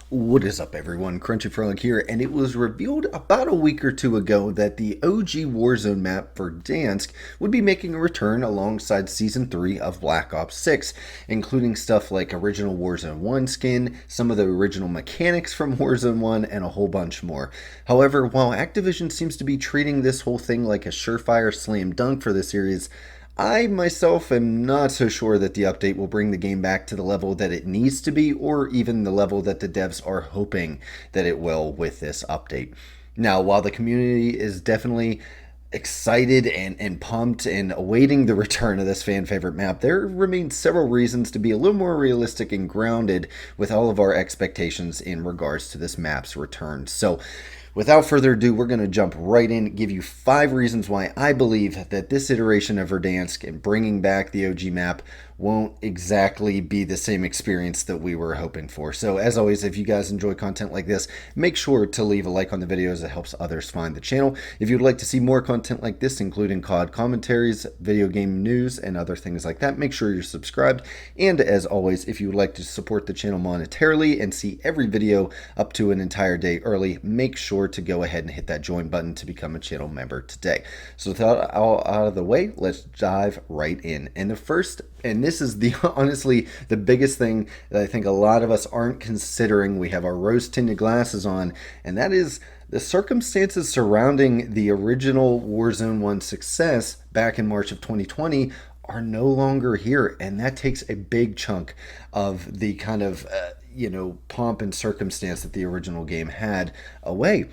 What is up, everyone? Crunchy Frog here, and it was revealed about a week or two ago that the OG WarZone map Verdansk would be making a return alongside Season 3 of Black Ops 6, including stuff like original WarZone 1 skin, some of the original mechanics from WarZone 1, and a whole bunch more. However, while Activision seems to be treating this whole thing like a surefire slam dunk for the series, I myself am not so sure that the update will bring the game back to the level that it needs to be, or even the level that the devs are hoping that it will with this update. Now, while the community is definitely excited and pumped and awaiting the return of this fan favorite map, there remains several reasons to be a little more realistic and grounded with all of our expectations in regards to this map's return. So, without further ado, we're going to jump right in, give you 5 reasons why I believe that this iteration of Verdansk and bringing back the OG map won't exactly be the same experience that we were hoping for. So as always, if you guys enjoy content like this, make sure to leave a like on the video as it helps others find the channel. If you'd like to see more content like this, including COD commentaries, video game news, and other things like that, make sure you're subscribed. And as always, if you would like to support the channel monetarily and see every video up to an entire day early, make sure to go ahead and hit that join button to become a channel member today. So with that all out of the way, let's dive right in. And the first, and this is the honestly the biggest thing that I think a lot of us aren't considering, we have our rose-tinted glasses on, and that is the circumstances surrounding the original WarZone 1 success back in March of 2020 are no longer here, and that takes a big chunk of the kind of pomp and circumstance that the original game had away.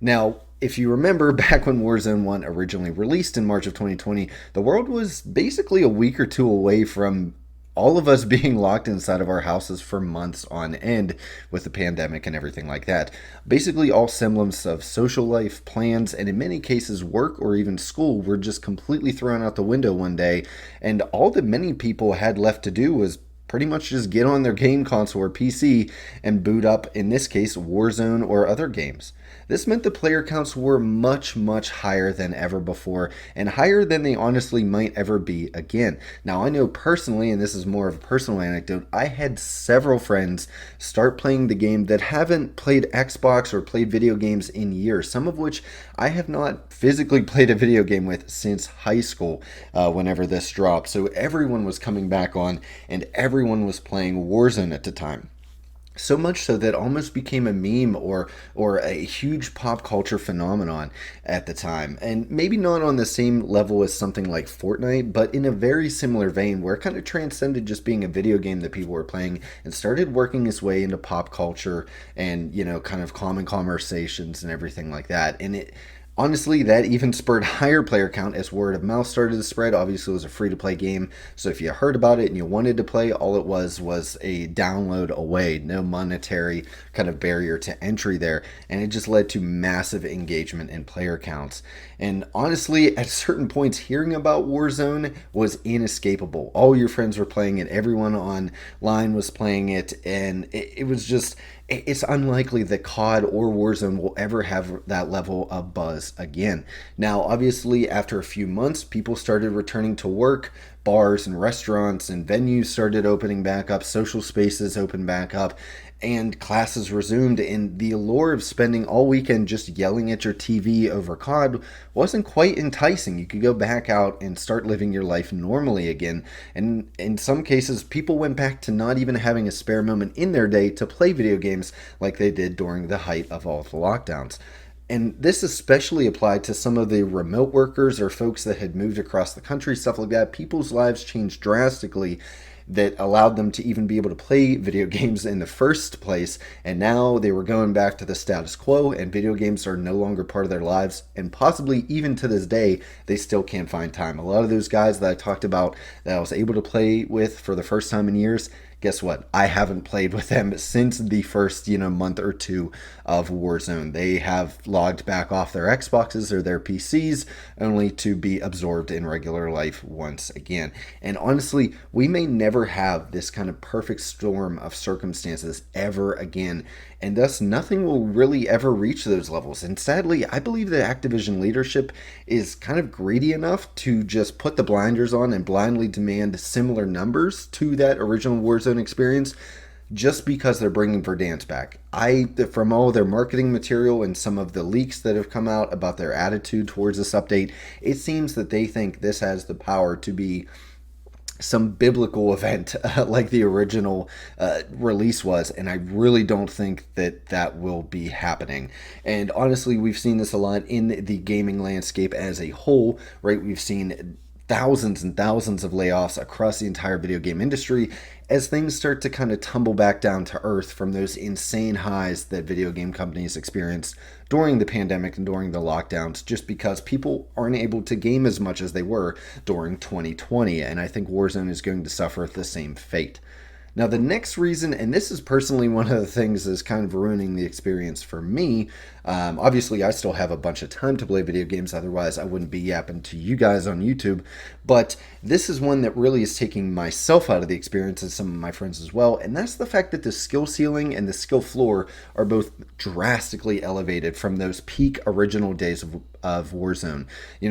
Now, if you remember, back when WarZone 1 originally released in March of 2020, the world was basically a week or two away from all of us being locked inside of our houses for months on end with the pandemic and everything like that. Basically, all semblance of social life, plans, and in many cases work or even school were just completely thrown out the window one day, and all that many people had left to do was pretty much just get on their game console or PC and boot up, in this case, WarZone or other games. This meant the player counts were much, much higher than ever before, and higher than they honestly might ever be again. Now, I know personally, and this is more of a personal anecdote, I had several friends start playing the game that haven't played Xbox or played video games in years, some of which I have not physically played a video game with since high school whenever this dropped. So everyone was coming back on, and everyone was playing WarZone at the time. So much so that almost became a meme or a huge pop culture phenomenon at the time. And maybe not on the same level as something like Fortnite, but in a very similar vein where it kind of transcended just being a video game that people were playing and started working its way into pop culture and, kind of common conversations and everything like that. And it honestly, that even spurred higher player count as word of mouth started to spread. Obviously, it was a free-to-play game, so if you heard about it and you wanted to play, all it was a download away, no monetary kind of barrier to entry there, and it just led to massive engagement in player counts. And honestly, at certain points, hearing about WarZone was inescapable. All your friends were playing it, everyone online was playing it, and it was just... It's unlikely that COD or WarZone will ever have that level of buzz again. Now, obviously, after a few months, people started returning to work, bars and restaurants and venues started opening back up, social spaces opened back up, and classes resumed, and the allure of spending all weekend just yelling at your TV over COD wasn't quite enticing. You could go back out and start living your life normally again, and in some cases, people went back to not even having a spare moment in their day to play video games like they did during the height of all the lockdowns. And this especially applied to some of the remote workers or folks that had moved across the country, stuff like that. People's lives changed drastically that allowed them to even be able to play video games in the first place, and now they were going back to the status quo, and video games are no longer part of their lives, and possibly even to this day they still can't find time. A lot of those guys that I talked about that I was able to play with for the first time in years, guess what? I haven't played with them since the first, month or two of WarZone. They have logged back off their Xboxes or their PCs only to be absorbed in regular life once again. And honestly, we may never have this kind of perfect storm of circumstances ever again, and thus nothing will really ever reach those levels. And sadly, I believe that Activision leadership is kind of greedy enough to just put the blinders on and blindly demand similar numbers to that original WarZone experience, just because they're bringing Verdansk back. From all their marketing material and some of the leaks that have come out about their attitude towards this update, it seems that they think this has the power to be some biblical event like the original release was, and I really don't think that that will be happening. And honestly, we've seen this a lot in the gaming landscape as a whole, right? We've seen thousands and thousands of layoffs across the entire video game industry as things start to kind of tumble back down to earth from those insane highs that video game companies experienced during the pandemic and during the lockdowns, just because people aren't able to game as much as they were during 2020. And I think Warzone is going to suffer the same fate. Now, the next reason, and this is personally one of the things that's kind of ruining the experience for me. Obviously, I still have a bunch of time to play video games, otherwise, I wouldn't be yapping to you guys on YouTube. But this is one that really is taking myself out of the experience and some of my friends as well. And that's the fact that the skill ceiling and the skill floor are both drastically elevated from those peak original days of Warzone.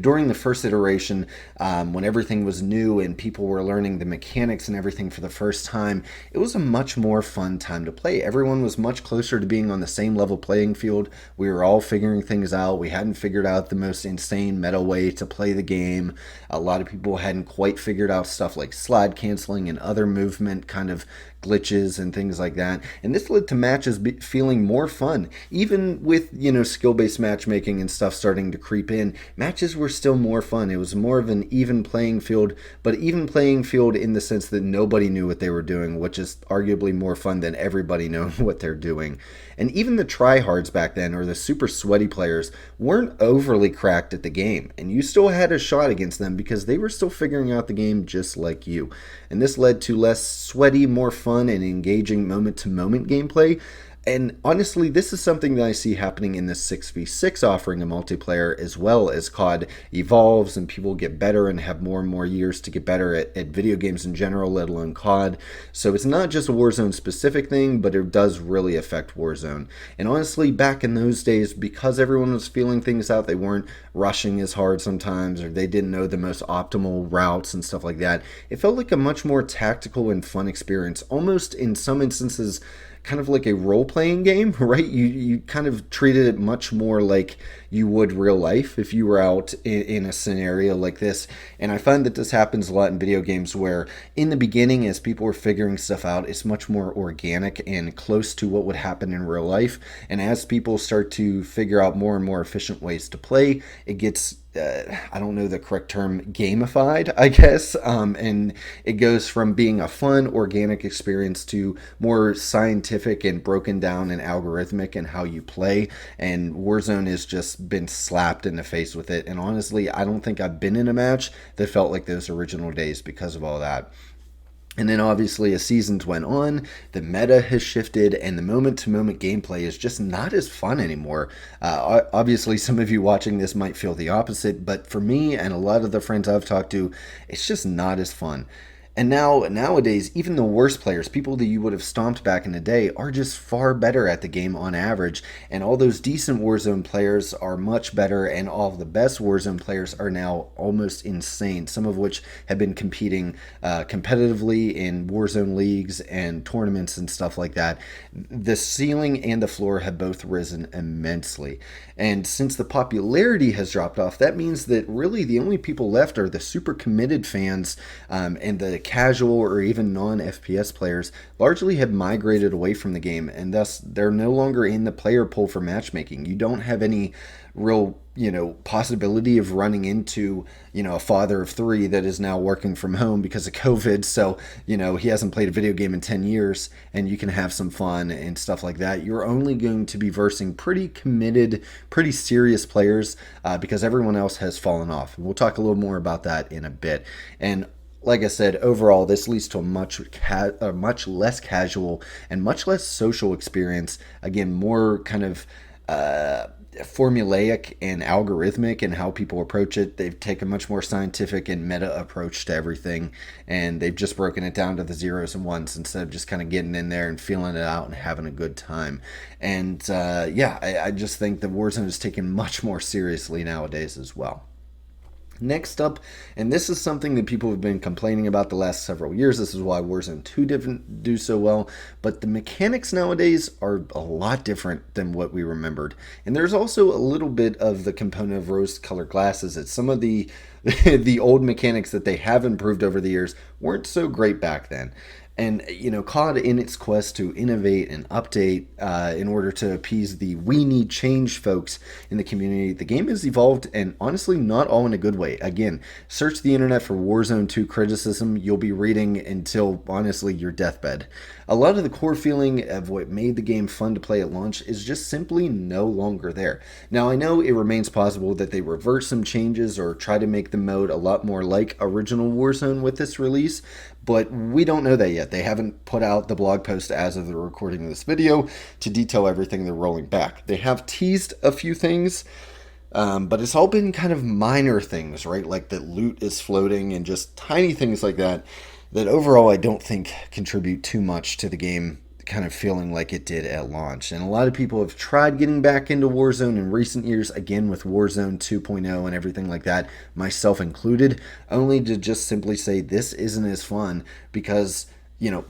During the first iteration, when everything was new and people were learning the mechanics and everything for the first time, it was a much more fun time to play. Everyone was much closer to being on the same level playing field. We were all figuring things out. We hadn't figured out the most insane meta way to play the game. A lot of people hadn't quite figured out stuff like slide canceling and other movement kind of glitches and things like that. And this led to matches feeling more fun. Even with, skill-based matchmaking and stuff starting to creep in, matches were still more fun. It was more of an even playing field, but even playing field in the sense that nobody knew what they were doing, which is arguably more fun than everybody knowing what they're doing. And even the tryhards back then, or the super sweaty players, weren't overly cracked at the game. And you still had a shot against them because they were still figuring out the game just like you. And this led to less sweaty, more fun, and engaging moment-to-moment gameplay. And honestly, this is something that I see happening in the 6v6 offering of multiplayer, as well as COD evolves and people get better and have more and more years to get better at video games in general, let alone COD. So it's not just a Warzone specific thing, but it does really affect Warzone. And honestly, back in those days, because everyone was feeling things out, they weren't rushing as hard sometimes, or they didn't know the most optimal routes and stuff like that. It felt like a much more tactical and fun experience, almost in some instances kind of like a role-playing game, right? You kind of treated it much more like you would real life if you were out in a scenario like this. And I find that this happens a lot in video games where in the beginning, as people are figuring stuff out, it's much more organic and close to what would happen in real life. And as people start to figure out more and more efficient ways to play, it gets I don't know the correct term, gamified, I guess. And it goes from being a fun, organic experience to more scientific and broken down and algorithmic in how you play. And Warzone has just been slapped in the face with it. And honestly, I don't think I've been in a match that felt like those original days because of all that. And then obviously as seasons went on, the meta has shifted and the moment-to-moment gameplay is just not as fun anymore. Obviously some of you watching this might feel the opposite, but for me and a lot of the friends I've talked to, it's just not as fun. And nowadays, even the worst players, people that you would have stomped back in the day, are just far better at the game on average. And all those decent Warzone players are much better, and all of the best Warzone players are now almost insane, some of which have been competing competitively in Warzone leagues and tournaments and stuff like that. The ceiling and the floor have both risen immensely. And since the popularity has dropped off, that means that really the only people left are the super committed fans and the casual or even non-FPS players largely have migrated away from the game, and thus they're no longer in the player pool for matchmaking. You don't have any real, possibility of running into, a father of three that is now working from home because of COVID. So, he hasn't played a video game in 10 years and you can have some fun and stuff like that. You're only going to be versing pretty committed, pretty serious players because everyone else has fallen off. And we'll talk a little more about that in a bit. And like I said, overall, this leads to a much less casual and much less social experience. Again, more kind of formulaic and algorithmic in how people approach it. They've taken a much more scientific and meta approach to everything, and they've just broken it down to the zeros and ones instead of just kind of getting in there and feeling it out and having a good time. And I just think the Warzone is taken much more seriously nowadays as well. Next up, and this is something that people have been complaining about the last several years. This is why Warzone 2 didn't do so well. But the mechanics nowadays are a lot different than what we remembered. And there's also a little bit of the component of rose-colored glasses. That some of the the old mechanics that they have improved over the years weren't so great back then. And, COD, in its quest to innovate and update in order to appease the we need change folks in the community, the game has evolved, and honestly, not all in a good way. Again, search the internet for Warzone 2 criticism. You'll be reading until, honestly, your deathbed. A lot of the core feeling of what made the game fun to play at launch is just simply no longer there. Now, I know it remains possible that they revert some changes or try to make the mode a lot more like original Warzone with this release, but we don't know that yet. They haven't put out the blog post as of the recording of this video to detail everything they're rolling back. They have teased a few things, but it's all been kind of minor things, right? Like that loot is floating and just tiny things like that, that overall I don't think contribute too much to the game kind of feeling like it did at launch. And a lot of people have tried getting back into Warzone in recent years, again with Warzone 2.0 and everything like that, myself included, only to just simply say this isn't as fun because,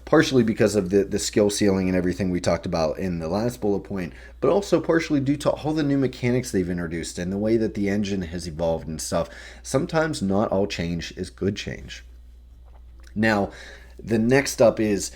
partially because of the skill ceiling and everything we talked about in the last bullet point, but also partially due to all the new mechanics they've introduced and the way that the engine has evolved and stuff. Sometimes not all change is good change. Now, the next up is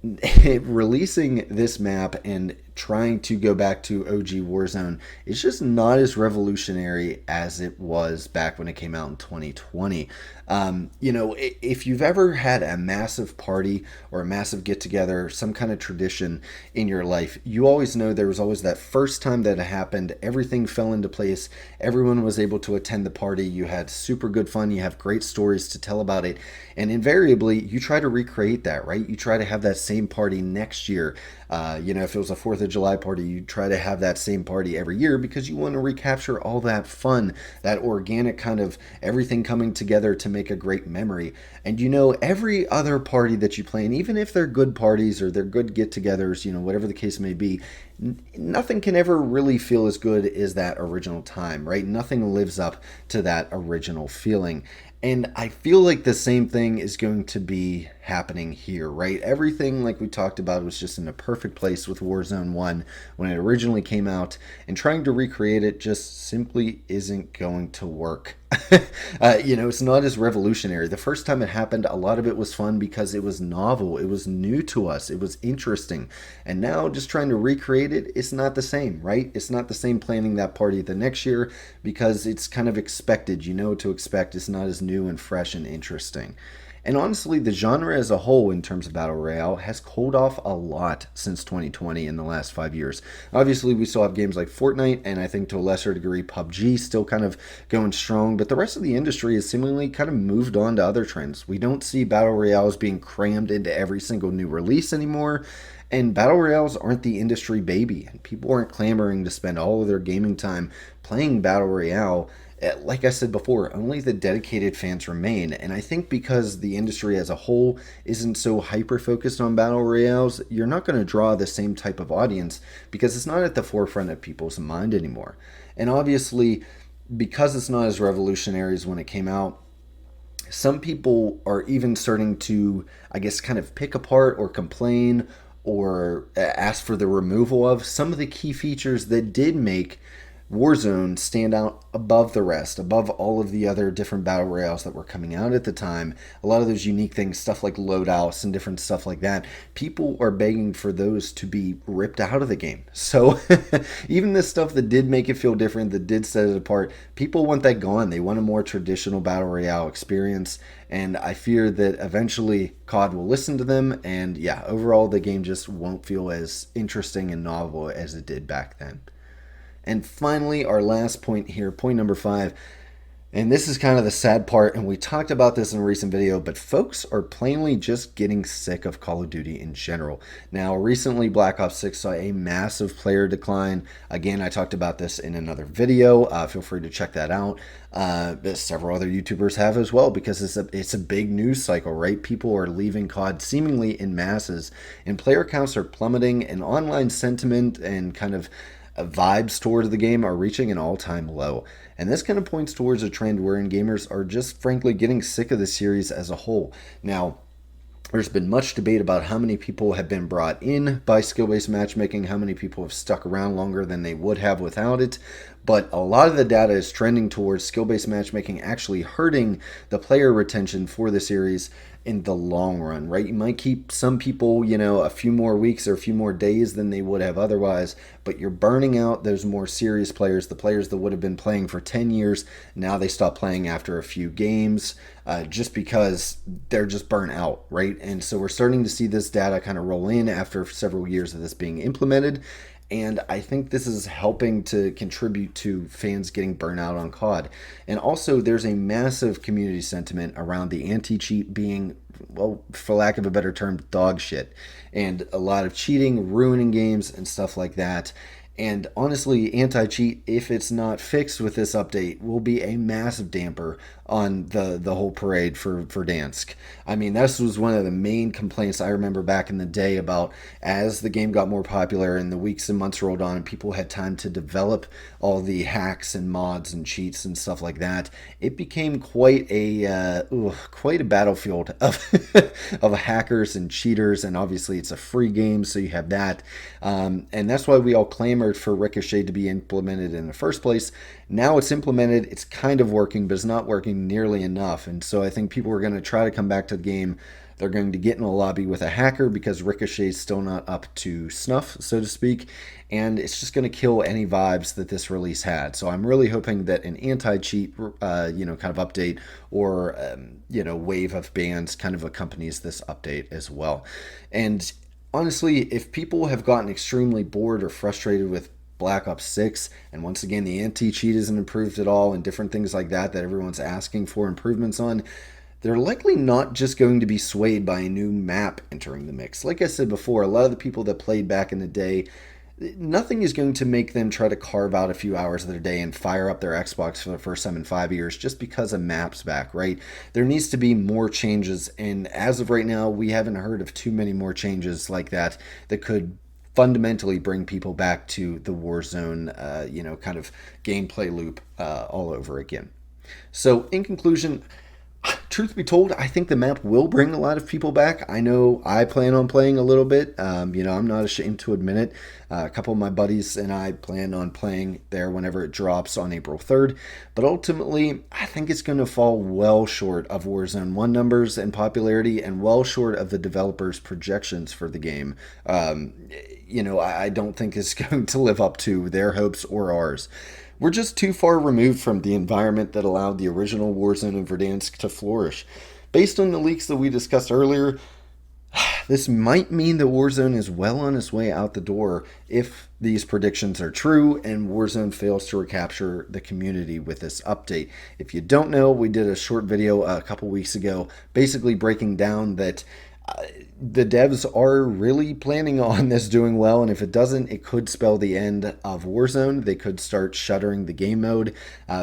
releasing this map and trying to go back to OG Warzone is just not as revolutionary as it was back when it came out in 2020. If you've ever had a massive party or a massive get together, some kind of tradition in your life, you always know there was always that first time that it happened, everything fell into place, everyone was able to attend the party, you had super good fun, you have great stories to tell about it, and invariably you try to recreate that, right? You try to have that same party next year. If it was a 4th of July party, you try to have that same party every year because you want to recapture all that fun, that organic kind of everything coming together to make a great memory. And every other party that you play, and even if they're good parties or they're good get-togethers, whatever the case may be, nothing can ever really feel as good as that original time, right? Nothing lives up to that original feeling. And I feel like the same thing is going to be happening here, right? Everything, like we talked about, was just in a perfect place with Warzone 1 when it originally came out, and trying to recreate it just simply isn't going to work. It's not as revolutionary. The first time it happened, a lot of it was fun because it was novel, it was new to us, it was interesting. And now just trying to recreate it, it's not the same, right? It's not the same planning that party the next year because it's kind of expected, to expect. It's not as new and fresh and interesting. And honestly, the genre as a whole in terms of Battle Royale has cooled off a lot since 2020 in the last 5 years. Obviously, we still have games like Fortnite, and I think to a lesser degree PUBG still kind of going strong, but the rest of the industry has seemingly kind of moved on to other trends. We don't see Battle Royales being crammed into every single new release anymore, and Battle Royales aren't the industry baby, and people aren't clamoring to spend all of their gaming time playing Battle Royale. Like I said before, only the dedicated fans remain, and I think because the industry as a whole isn't so hyper-focused on Battle Royales, you're not going to draw the same type of audience because it's not at the forefront of people's mind anymore. And obviously, because it's not as revolutionary as when it came out, some people are even starting to, I guess, kind of pick apart or complain or ask for the removal of some of the key features that did make Warzone stand out above the rest, above all of the other different battle royales that were coming out at the time. A lot of those unique things, stuff like loadouts and different stuff like that, people are begging for those to be ripped out of the game. So even the stuff that did make it feel different, that did set it apart, people want that gone. They want a more traditional battle royale experience, and I fear that eventually COD will listen to them, and yeah, overall the game just won't feel as interesting and novel as it did back then. And finally, our last point here, point number 5, and this is kind of the sad part, and we talked about this in a recent video, but folks are plainly just getting sick of Call of Duty in general. Now, recently, Black Ops 6 saw a massive player decline. Again, I talked about this in another video. Feel free to check that out. Several other YouTubers have as well, because it's a big news cycle, right? People are leaving COD seemingly in masses, and player counts are plummeting, and online sentiment and kind of vibes towards the game are reaching an all-time low. And this kind of points towards a trend wherein gamers are just frankly getting sick of the series as a whole. Now, there's been much debate about how many people have been brought in by skill-based matchmaking, how many people have stuck around longer than they would have without it. But a lot of the data is trending towards skill-based matchmaking actually hurting the player retention for the series in the long run, right? You might keep some people, a few more weeks or a few more days than they would have otherwise, but you're burning out those more serious players, the players that would have been playing for 10 years. Now they stop playing after a few games just because they're just burnt out, right? And so we're starting to see this data kind of roll in after several years of this being implemented. And I think this is helping to contribute to fans getting burnt out on COD. And also, there's a massive community sentiment around the anti-cheat being, well, for lack of a better term, dog shit. And a lot of cheating, ruining games, and stuff like that. And honestly, anti-cheat, if it's not fixed with this update, will be a massive damper on the whole parade for Verdansk. I mean, this was one of the main complaints I remember back in the day about as the game got more popular and the weeks and months rolled on and people had time to develop all the hacks and mods and cheats and stuff like that. It became quite a battlefield of of hackers and cheaters, and obviously it's a free game, so you have that, and that's why we all clamored for Ricochet to be implemented in the first place. Now it's implemented, it's kind of working, but it's not working nearly enough. And so I think people are going to try to come back to the game. They're going to get in a lobby with a hacker because Ricochet's still not up to snuff, so to speak. And it's just going to kill any vibes that this release had. So I'm really hoping that an anti-cheat, kind of update or, wave of bans kind of accompanies this update as well. And honestly, if people have gotten extremely bored or frustrated with Black Ops 6, and once again the anti-cheat isn't improved at all, and different things like that everyone's asking for improvements on, they're likely not just going to be swayed by a new map entering the mix. Like I said before, a lot of the people that played back in the day, nothing is going to make them try to carve out a few hours of their day and fire up their Xbox for the first time in 5 years just because a map's back, right? There needs to be more changes, and as of right now, we haven't heard of too many more changes like that could fundamentally bring people back to the WarZone, kind of gameplay loop all over again. So in conclusion, truth be told, I think the map will bring a lot of people back. I know I plan on playing a little bit. I'm not ashamed to admit it. A couple of my buddies and I plan on playing there whenever it drops on April 3rd. But ultimately, I think it's going to fall well short of Warzone 1 numbers and popularity, and well short of the developers' projections for the game. I don't think it's going to live up to their hopes or ours. We're just too far removed from the environment that allowed the original Warzone and Verdansk to flourish. Based on the leaks that we discussed earlier, this might mean that Warzone is well on its way out the door if these predictions are true and Warzone fails to recapture the community with this update. If you don't know, we did a short video a couple weeks ago basically breaking down that the devs are really planning on this doing well, and if it doesn't, it could spell the end of Warzone. They could start shuttering the game mode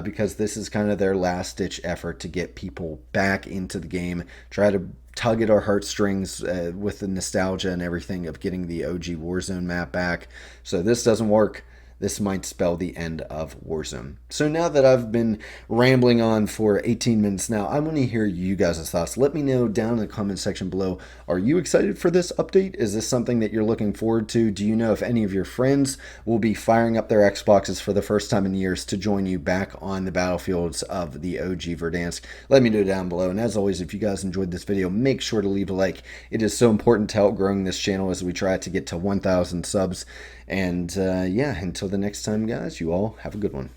because this is kind of their last-ditch effort to get people back into the game, try to tug at our heartstrings with the nostalgia and everything of getting the OG Warzone map back. So this doesn't work. This might spell the end of Warzone. So now that I've been rambling on for 18 minutes now, I want to hear you guys' thoughts. Let me know down in the comment section below. Are you excited for this update? Is this something that you're looking forward to? Do you know if any of your friends will be firing up their Xboxes for the first time in years to join you back on the battlefields of the OG Verdansk? Let me know down below. And as always, if you guys enjoyed this video, make sure to leave a like. It is so important to help growing this channel as we try to get to 1,000 subs. And until the next time, guys, you all have a good one.